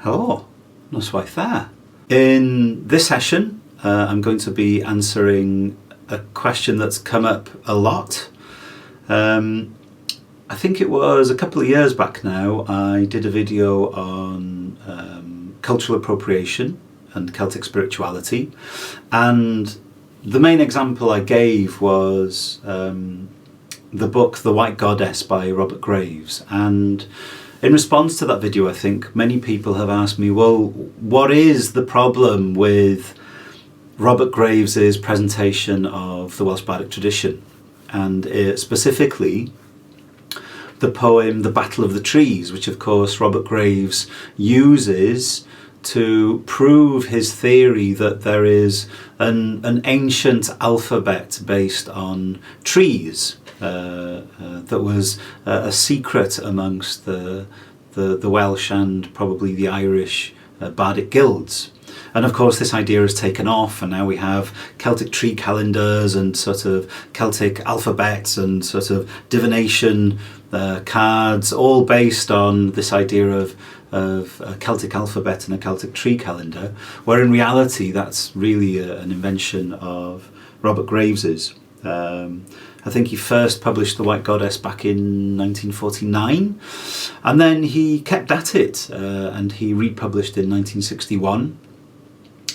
Helo, noswaith dda. In this session, I'm going to be answering a question that's come up a lot. I think it was a couple of years back now, I did a video on cultural appropriation and Celtic spirituality, and the main example I gave was the book The White Goddess by Robert Graves. And in response to that video, I think many people have asked me, well, what is the problem with Robert Graves's presentation of the Welsh-Bardic tradition, and specifically the poem The Battle of the Trees, which of course Robert Graves uses to prove his theory that there is an ancient alphabet based on trees that was a secret amongst the Welsh and probably the Irish bardic guilds. And of course this idea has taken off, and now we have Celtic tree calendars and sort of Celtic alphabets and sort of divination cards, all based on this idea of a Celtic alphabet and a Celtic tree calendar, where in reality that's really an invention of Robert Graves's. I think he first published The White Goddess back in 1949, and then he kept at it and he republished in 1961.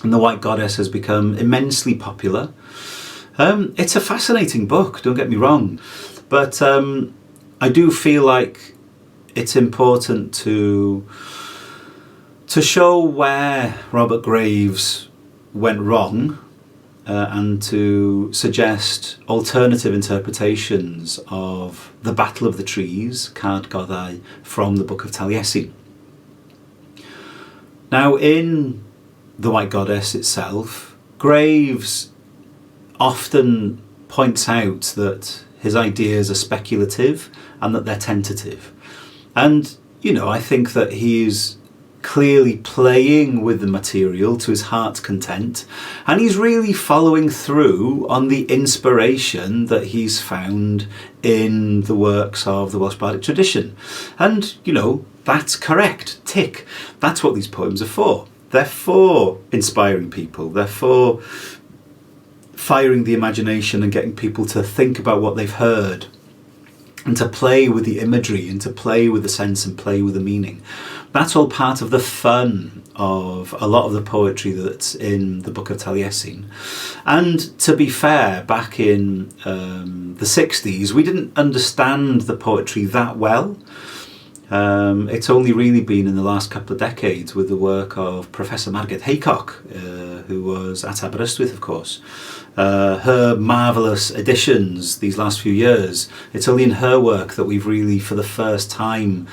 And The White Goddess has become immensely popular. It's a fascinating book, don't get me wrong, but I do feel like it's important to show where Robert Graves went wrong and to suggest alternative interpretations of the Battle of the Trees, Kat Godeu, from the Book of Taliesin. Now, in The White Goddess itself, Graves often points out that his ideas are speculative and that they're tentative. And, you know, I think that he's clearly playing with the material to his heart's content, and he's really following through on the inspiration that he's found in the works of the Welsh Bardic tradition. And, you know, that's correct. Tick. That's what these poems are for. They're for inspiring people. They're for firing the imagination and getting people to think about what they've heard, and to play with the imagery, and to play with the sense and play with the meaning. That's all part of the fun of a lot of the poetry that's in the Book of Taliesin. And to be fair, back in the 60s, we didn't understand the poetry that well. It's only really been in the last couple of decades with the work of Professor Margaret Haycock, who was at Aberystwyth, of course. Her marvellous editions these last few years, it's only in her work that we've really, for the first time,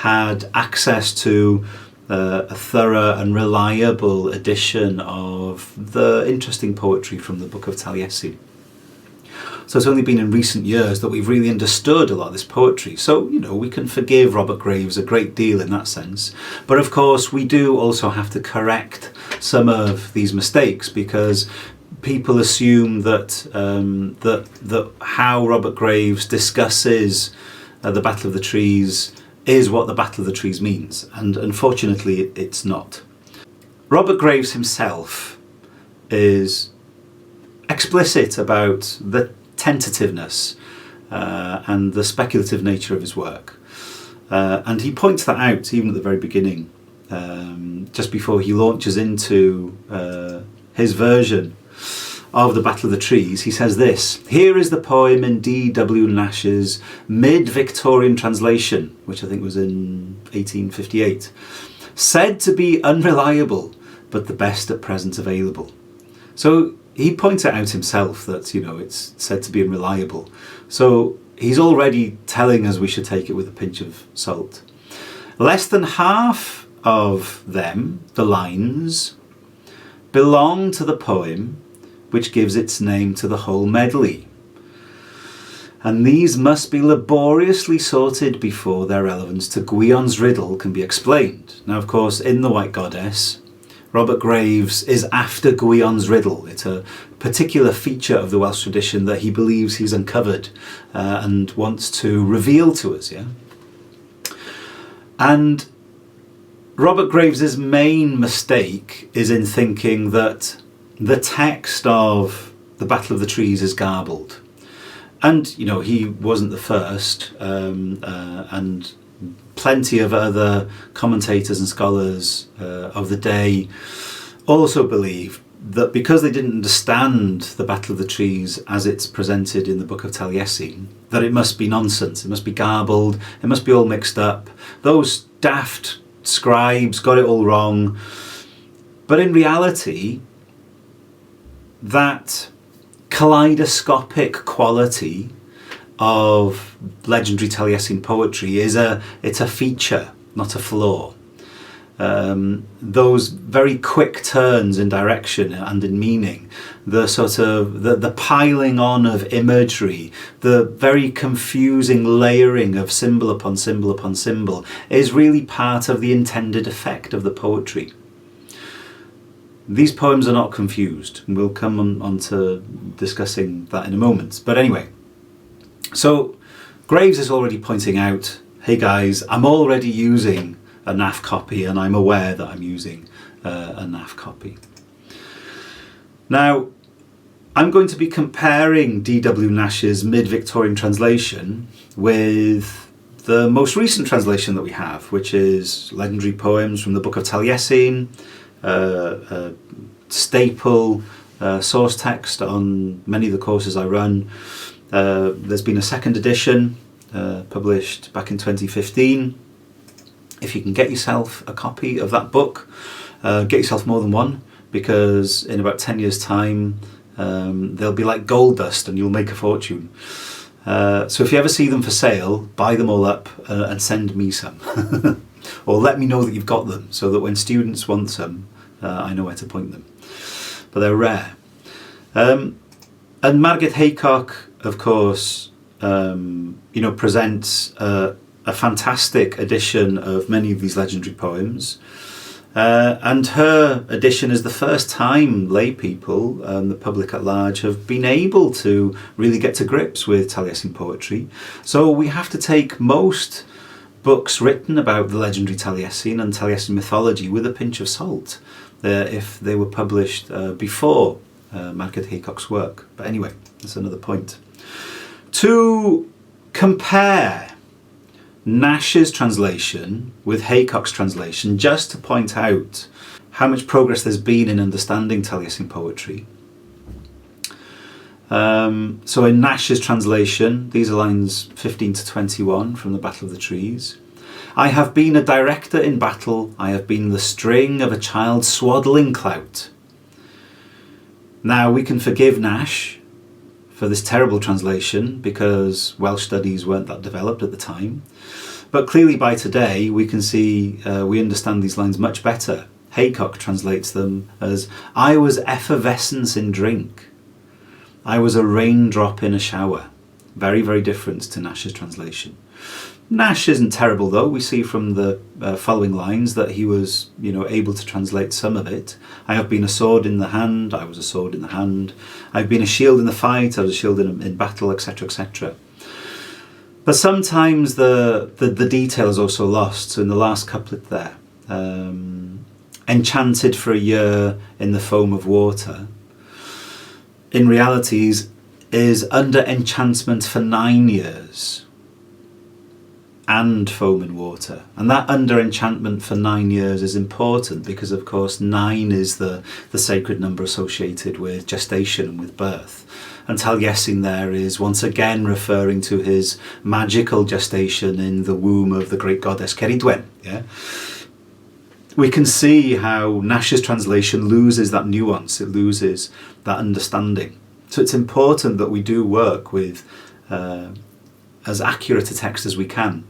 had access to a thorough and reliable edition of the interesting poetry from the Book of Taliesin. So it's only been in recent years that we've really understood a lot of this poetry. So, you know, we can forgive Robert Graves a great deal in that sense. But of course, we do also have to correct some of these mistakes, because people assume that that how Robert Graves discusses the Battle of the Trees is what the Battle of the Trees means. And unfortunately, it's not. Robert Graves himself is explicit about the tentativeness and the speculative nature of his work. And he points that out even at the very beginning, just before he launches into his version of the Battle of the Trees. He says this: "Here is the poem in D.W. Nash's mid-Victorian translation," which I think was in 1858, "said to be unreliable, but the best at present available." So he points it out himself that, you know, it's said to be unreliable. So he's already telling us we should take it with a pinch of salt. Less than half of them, the lines, belong to the poem which gives its name to the whole medley, and these must be laboriously sorted before their relevance to Gwilym's riddle can be explained. Now, of course, in The White Goddess, Robert Graves is after Gwilym's riddle. It's a particular feature of the Welsh tradition that he believes he's uncovered and wants to reveal to us. Yeah, and Robert Graves's main mistake is in thinking that the text of the Battle of the Trees is garbled. And, he wasn't the first, and plenty of other commentators and scholars of the day also believed that because they didn't understand the Battle of the Trees as it's presented in the Book of Taliesin, that it must be nonsense, it must be garbled, it must be all mixed up. Those daft scribes got it all wrong. But in reality, that kaleidoscopic quality of legendary Taliesin poetry it's a feature, not a flaw. Those very quick turns in direction and in meaning, the sort of the piling on of imagery, the very confusing layering of symbol upon symbol upon symbol is really part of the intended effect of the poetry. These poems are not confused, and we'll come on to discussing that in a moment. But anyway, so Graves is already pointing out, hey guys, I'm already using a NAF copy, and I'm aware that I'm using a NAF copy. Now, I'm going to be comparing D.W. Nash's mid-Victorian translation with the most recent translation that we have, which is Legendary Poems from the Book of Taliesin, a staple source text on many of the courses I run. There's been a second edition published back in 2015. If you can get yourself a copy of that book, get yourself more than one, because in about 10 years' time they'll be like gold dust and you'll make a fortune. So if you ever see them for sale, buy them all up and send me some. Or let me know that you've got them, so that when students want some, I know where to point them. But they're rare. And Margaret Haycock, of course, presents a fantastic edition of many of these legendary poems. And her edition is the first time lay people and the public at large have been able to really get to grips with Taliesin poetry. So we have to take most books written about the legendary Taliesin and Taliesin mythology with a pinch of salt if they were published before Margaret Haycock's work. But anyway, that's another point. To compare Nash's translation with Haycock's translation, just to point out how much progress there's been in understanding Taliesin poetry. So in Nash's translation, these are lines 15 to 21 from the Battle of the Trees. I have been a director in battle, I have been the string of a child's swaddling clout. Now we can forgive Nash for this terrible translation because Welsh studies weren't that developed at the time. But clearly by today we can see, we understand these lines much better. Haycock translates them as, I was effervescence in drink. I was a raindrop in a shower. Very, very different to Nash's translation. Nash isn't terrible though. We see from the following lines that he was, able to translate some of it. I have been a sword in the hand. I was a sword in the hand. I've been a shield in the fight. I was a shield in battle, etc., etc. But sometimes the detail is also lost. So in the last couplet there, enchanted for a year in the foam of water, in reality is under enchantment for 9 years and foam and water. And that under enchantment for 9 years is important because, of course, 9 is the sacred number associated with gestation and with birth. And Taliesin there is once again referring to his magical gestation in the womb of the great goddess Cerridwen. Yeah? We can see how Nash's translation loses that nuance, it loses that understanding. So it's important that we do work with as accurate a text as we can.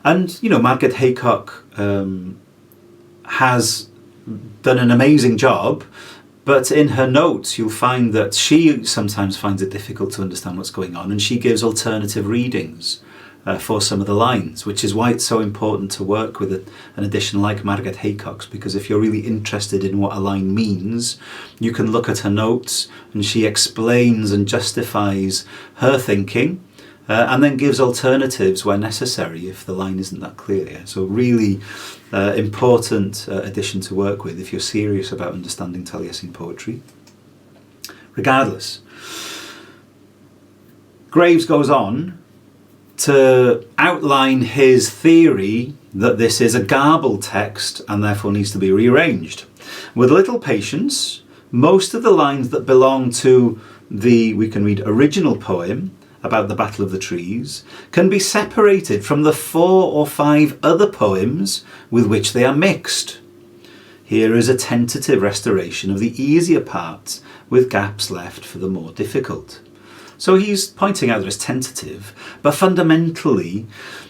And, Margaret Haycock has done an amazing job, but in her notes you'll find that she sometimes finds it difficult to understand what's going on, and she gives alternative readings for some of the lines, which is why it's so important to work with an edition like Margaret Haycock's, because if you're really interested in what a line means, you can look at her notes and she explains and justifies her thinking and then gives alternatives where necessary if the line isn't that clear. Yeah? So really important addition to work with if you're serious about understanding Taliesin poetry. Regardless, Graves goes on to outline his theory that this is a garbled text and therefore needs to be rearranged. With a little patience, most of the lines that belong to we can read original poem about the Battle of the Trees can be separated from the 4 or 5 other poems with which they are mixed. Here is a tentative restoration of the easier parts with gaps left for the more difficult. So he's pointing out that it's tentative, but fundamentally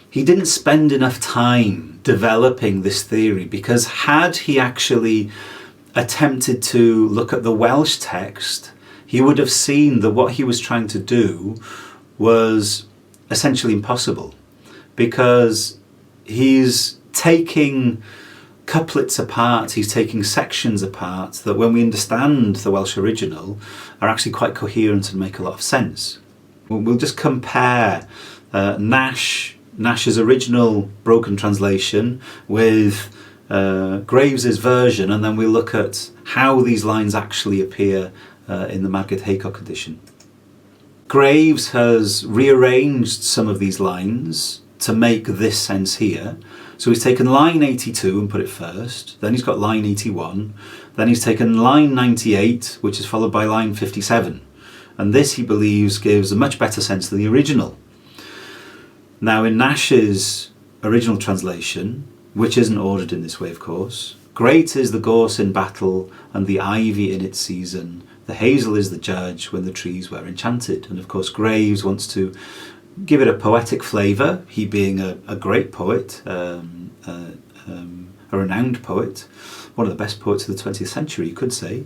he didn't spend enough time developing this theory, because had he actually attempted to look at the Welsh text, he would have seen that what he was trying to do was essentially impossible, because he's taking couplets apart, he's taking sections apart that, when we understand the Welsh original, are actually quite coherent and make a lot of sense. We'll just compare Nash's original broken translation with Graves's version, and then we'll look at how these lines actually appear in the Magid Haycock edition. Graves has rearranged some of these lines to make this sense here. So he's taken line 82 and put it first, then he's got line 81, then he's taken line 98, which is followed by line 57. And this, he believes, gives a much better sense than the original. Now, in Nash's original translation, which isn't ordered in this way, of course, great is the gorse in battle and the ivy in its season. The hazel is the judge when the trees were enchanted. And of course, Graves wants to give it a poetic flavour, he being a great poet, a renowned poet, one of the best poets of the 20th century, you could say.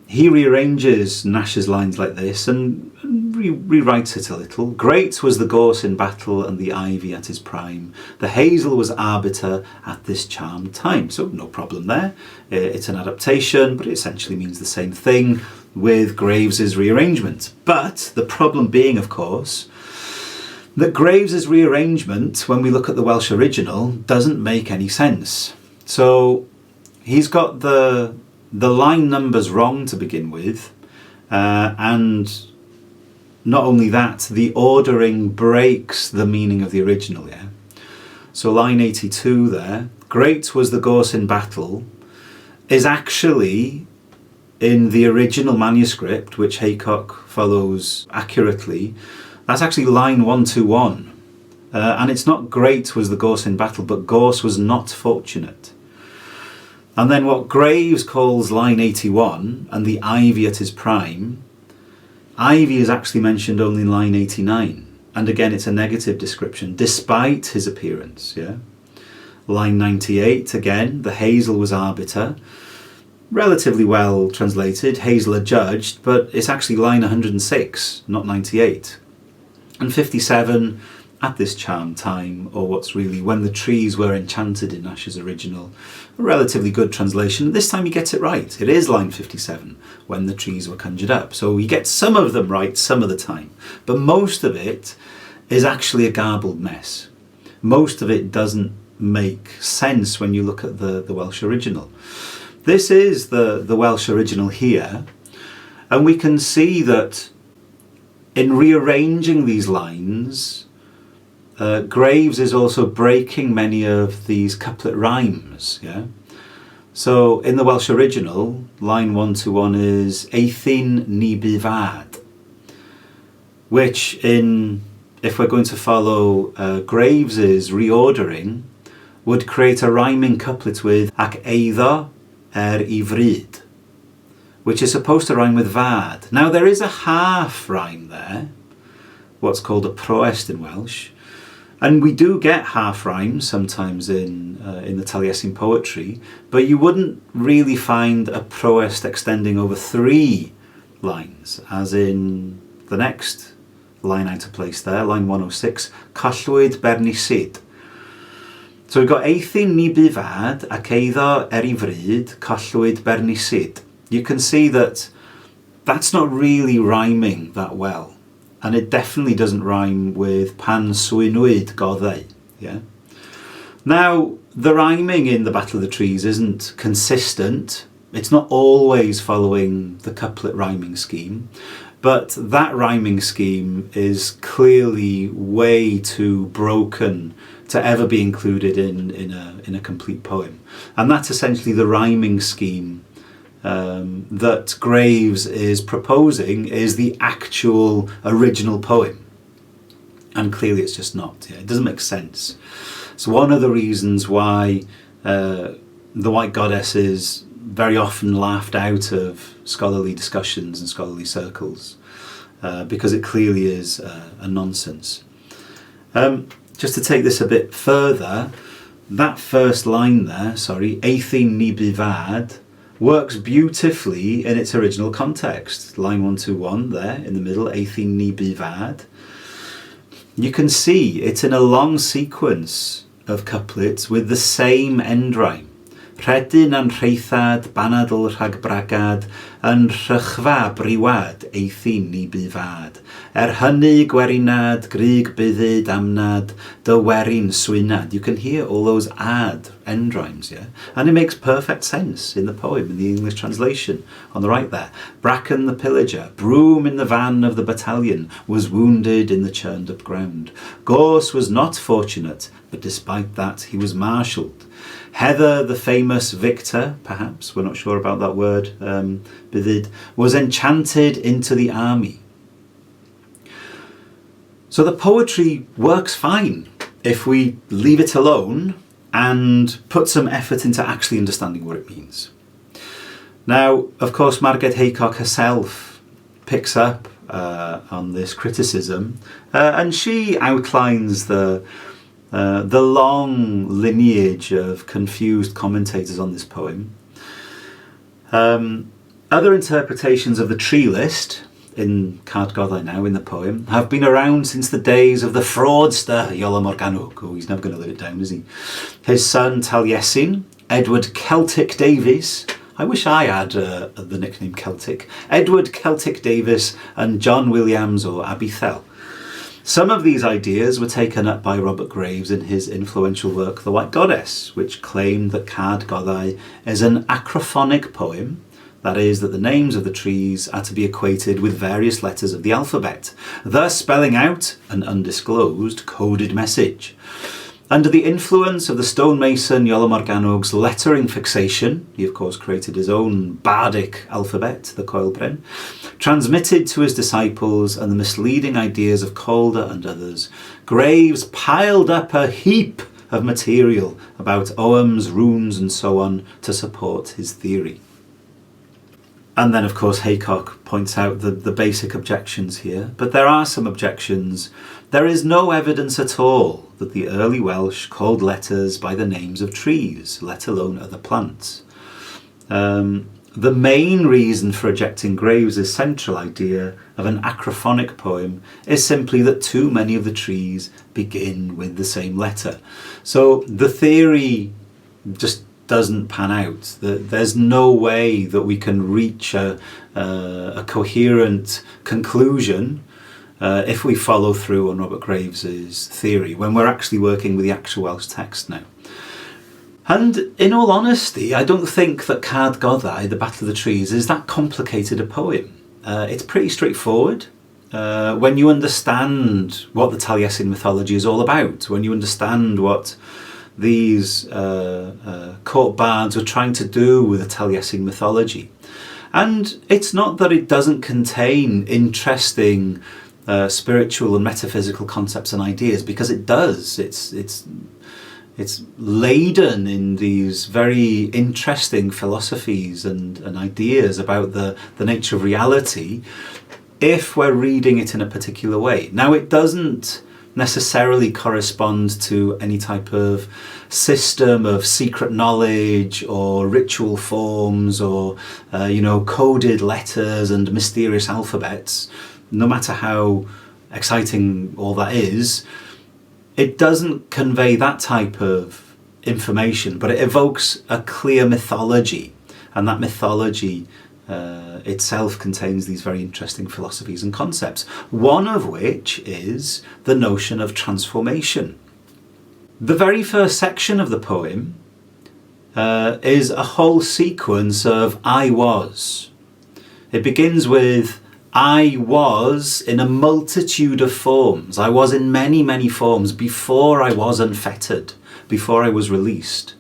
He rearranges Nash's lines like this and rewrites it a little. Great was the gorse in battle and the ivy at his prime. The hazel was arbiter at this charmed time. So no problem there. It's an adaptation, but it essentially means the same thing with Graves's rearrangement. But the problem being, of course, that Graves's rearrangement, when we look at the Welsh original, doesn't make any sense. So he's got the line numbers wrong to begin with, and not only that, the ordering breaks the meaning of the original. Yeah. So line 82 there, great was the gorse in battle, is actually in the original manuscript, which Haycock follows accurately. That's actually line 121, and it's not great was the gorse in battle, but gorse was not fortunate. And then what Graves calls line 81 and the ivy at his prime, ivy is actually mentioned only in line 89, and again it's a negative description despite his appearance. Yeah. Line 98, again, the hazel was arbiter, relatively well translated, hazel adjudged, but it's actually line 106, not 98. And 57, at this charmed time, or what's really when the trees were enchanted in Nash's original, a relatively good translation. This time he gets it right. It is line 57, when the trees were conjured up. So he gets some of them right some of the time, but most of it is actually a garbled mess. Most of it doesn't make sense when you look at the Welsh original. This is the Welsh original here, and we can see that in rearranging these lines, Graves is also breaking many of these couplet rhymes. Yeah. So in the Welsh original, line 121 is Eithin ni bivad, which if we're going to follow Graves's reordering, would create a rhyming couplet with ac eiddo I fryd, which is supposed to rhyme with vad. Now there is a half rhyme there, what's called a proest in Welsh, and we do get half rhymes sometimes in the Taliesin poetry, but you wouldn't really find a proest extending over 3 lines, as in the next line out of place there, line 106, Collwyd bernisid. So we've got Eithin ni bivad ac eiddo I fryd, collwyd bernisid. You can see that that's not really rhyming that well. and it definitely doesn't rhyme with pan swynwyd Godeu. Yeah. Now, the rhyming in the Battle of the Trees isn't consistent. It's not always following the couplet rhyming scheme, but that rhyming scheme is clearly way too broken to ever be included in a complete poem. And that's essentially the rhyming scheme that Graves is proposing is the actual original poem. And clearly it's just not. Yeah, it doesn't make sense. It's one of the reasons why the White Goddess is very often laughed out of scholarly discussions and scholarly circles, because it clearly is a nonsense. Just to take this a bit further, that first line there, Eithyn ni bivad, works beautifully in its original context. Line 121 there in the middle, Eithyn ni bivad. You can see it's in a long sequence of couplets with the same end rhyme. Rhedyn yn rheithad, banadl rhag bragad, yn rhychfa briwad, eithyn ni bivad. Hynny gwerinad, gryg byddyd amnad, dy werin swynad. You can hear all those ad end rhymes, yeah? And it makes perfect sense in the poem, in the English translation. On the right there, Bracken the pillager, Broom in the van of the battalion, was wounded in the churned up ground. Gorse was not fortunate, but despite that he was marshalled. Heather, the famous victor, perhaps, we're not sure about that word, byddyd, was enchanted into the army. So the poetry works fine if we leave it alone and put some effort into actually understanding what it means. Now, of course, Margaret Haycock herself picks up on this criticism, and she outlines the long lineage of confused commentators on this poem. Other interpretations of the tree list in Kat Godeu now in the poem have been around since the days of the fraudster Iolo Morgannwg. Oh, he's never going to live it down, is he? His son Taliesin, Edward Celtic Davies. I wish I had the nickname Celtic. Edward Celtic Davies and John Williams or Abiethel. Some of these ideas were taken up by Robert Graves in his influential work The White Goddess, which claimed that Kat Godeu is an acrophonic poem, that is, that the names of the trees are to be equated with various letters of the alphabet, thus spelling out an undisclosed coded message. Under the influence of the stonemason Iolo Morgannwg's lettering fixation, he of course created his own bardic alphabet, the Coelbren, transmitted to his disciples and the misleading ideas of Calder and others, Graves piled up a heap of material about oghams, runes and so on to support his theory. And then, of course, Haycock points out the basic objections here, but there are some objections. There is no evidence at all that the early Welsh called letters by the names of trees, let alone other plants. The main reason for rejecting Graves' central idea of an acrophonic poem is simply that too many of the trees begin with the same letter. So the theory just doesn't pan out. There's no way that we can reach a coherent conclusion if we follow through on Robert Graves' theory when we're actually working with the actual Welsh text now. And in all honesty, I don't think that Kat Godeu, The Battle of the Trees, is that complicated a poem. It's pretty straightforward. When you understand what the Taliesin mythology is all about, when you understand what these court bards were trying to do with the Taliesin mythology. And it's not that it doesn't contain interesting spiritual and metaphysical concepts and ideas, because it does. It's laden in these very interesting philosophies and ideas about the nature of reality, if we're reading it in a particular way. Now, it doesn't necessarily correspond to any type of system of secret knowledge or ritual forms or coded letters and mysterious alphabets. No matter how exciting all that is, it doesn't convey that type of information, but it evokes a clear mythology, and that mythology itself contains these very interesting philosophies and concepts, one of which is the notion of transformation. The very first section of the poem is a whole sequence of I was. It begins with I was in a multitude of forms. I was in many, many forms before I was unfettered, before I was released.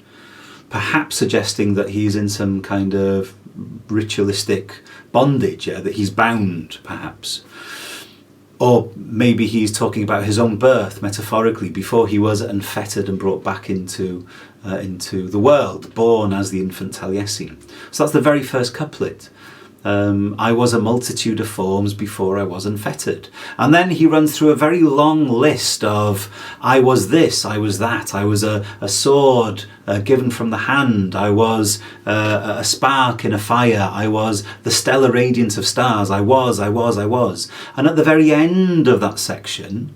Perhaps suggesting that he's in some kind of ritualistic bondage, that he's bound, perhaps. Or maybe he's talking about his own birth, metaphorically, before he was unfettered and brought back into the world, born as the infant Taliesin. So that's the very first couplet. I was a multitude of forms before I was unfettered. And then he runs through a very long list of I was this, I was that, I was a sword given from the hand, I was a spark in a fire, I was the stellar radiance of stars, I was. And at the very end of that section,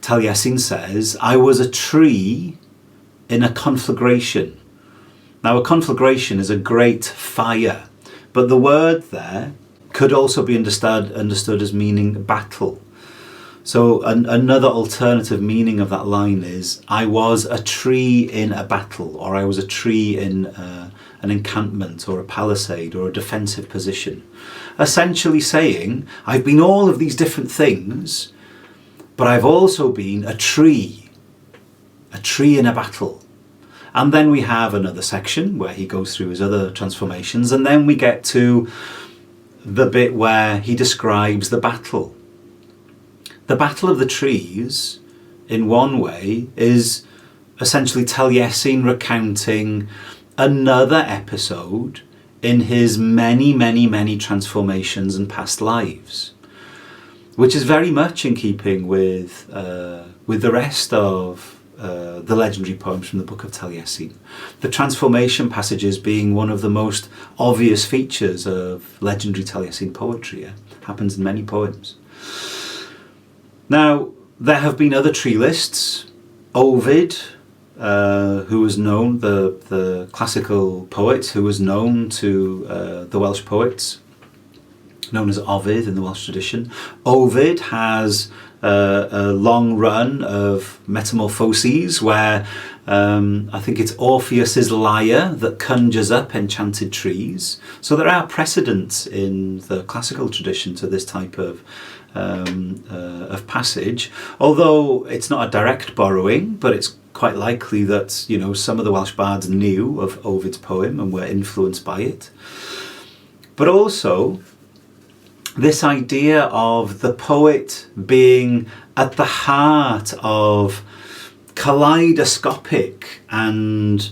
Taliesin says, I was a tree in a conflagration. Now a conflagration is a great fire. But the word there could also be understood as meaning battle. So another alternative meaning of that line is I was a tree in a battle, or I was a tree in an encampment or a palisade or a defensive position. Essentially saying I've been all of these different things, but I've also been a tree in a battle. And then we have another section where he goes through his other transformations, and then we get to the bit where he describes the battle. The battle of the trees, in one way, is essentially Taliesin recounting another episode in his many, many, many transformations and past lives, which is very much in keeping with the rest of the legendary poems from the Book of Taliesin. The transformation passages being one of the most obvious features of legendary Taliesin poetry. Happens in many poems. Now, there have been other tree lists. Ovid, who was known, the classical poet who was known to the Welsh poets, known as Ovid in the Welsh tradition. Ovid has a long run of metamorphoses where I think it's Orpheus's lyre that conjures up enchanted trees. So there are precedents in the classical tradition to this type of passage, although it's not a direct borrowing, but it's quite likely that some of the Welsh bards knew of Ovid's poem and were influenced by it. But also this idea of the poet being at the heart of kaleidoscopic and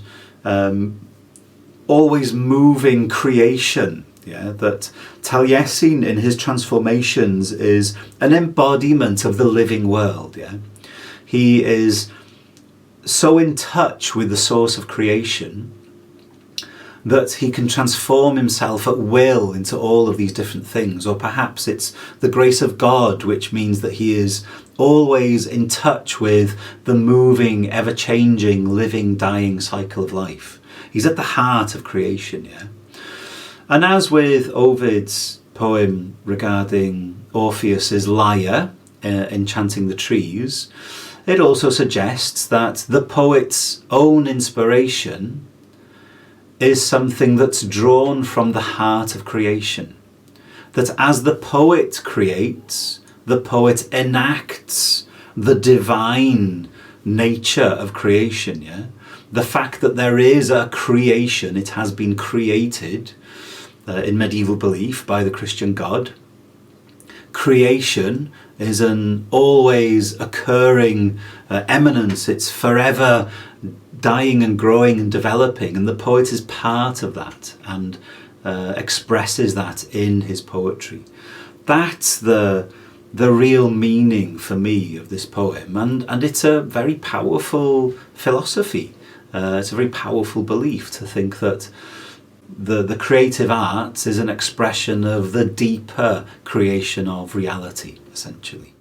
always moving creation. That Taliesin in his transformations is an embodiment of the living world. He is so in touch with the source of creation that he can transform himself at will into all of these different things. Or perhaps it's the grace of God, which means that he is always in touch with the moving, ever-changing, living, dying cycle of life. He's at the heart of creation, And as with Ovid's poem regarding Orpheus's lyre, enchanting the trees, it also suggests that the poet's own inspiration is something that's drawn from the heart of creation. That as the poet creates, the poet enacts the divine nature of creation. The fact that there is a creation, it has been created in medieval belief by the Christian God. Creation is an always occurring eminence. It's forever dying and growing and developing, and the poet is part of that and expresses that in his poetry. That's the real meaning for me of this poem, and it's a very powerful philosophy. It's a very powerful belief to think that the creative arts is an expression of the deeper creation of reality, essentially.